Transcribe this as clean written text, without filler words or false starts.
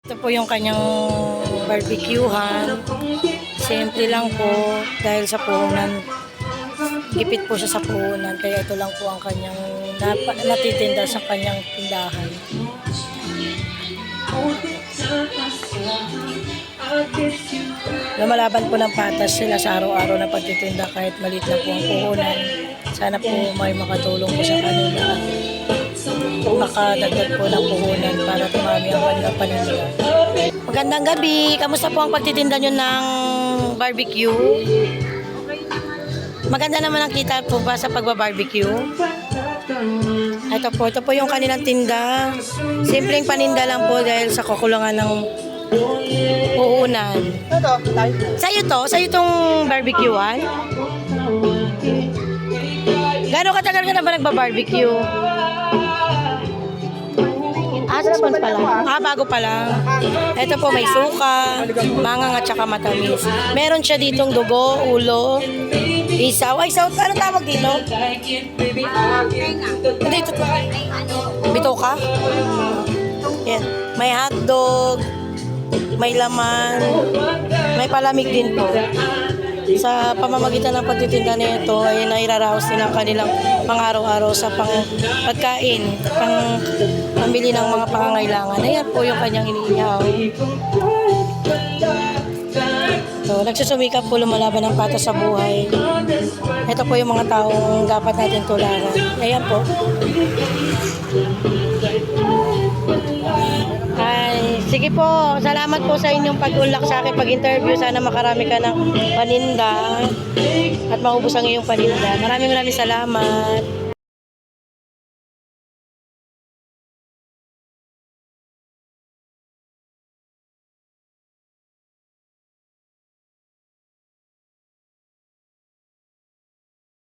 Ito po yung kanyang barbecuehan. Simple lang po dahil sa puhunan. Gipit po siya sa puhunan. Kaya ito lang po ang kanyang natitinda sa kanyang tindahan. Lumalaban po ng patas sila sa araw-araw na pagtitinda kahit maliit na po ang puhunan. Sana po may makatulong po sa kanila. Makadagdag po ng puhunan para tumami ang kanilang paninda. Magandang gabi. Kamusta po ang pagtitinda nyo ng barbecue? Maganda naman ang kita po ba sa pagbabarbecue? Ito po yung kanilang tinda. Simpleng paninda lang po dahil sa kukulungan ng puhunan. Sa'yo tong barbecuehan? Gano'ng katagal ka na ba nagbabarbecue? 6 months pa lang. Bago pa lang. Ito po may suka, mangang at saka matamis. Meron siya ditong dugo, ulo, isaw. Ay, isaw, ano tawag dito? Dito. Bitoka? Yan. May hotdog, may laman, may palamig din po. Sa pamamagitan ng pagtitinda nito ay nairaraos din ang kanilang pang-araw-araw sa pagkain, pambili ng mga pangangailangan. Ayan po yung kanyang iniihaw. So, nagsusumikap po lumalaban ng patas sa buhay. Ito po yung mga taong dapat natin tularan. Ayan po. Ay, sige po. Salamat po sa inyong pag-ulak sa akin pag-interview. Sana makarami ka ng paninda at maubos ang iyong paninda. Maraming salamat.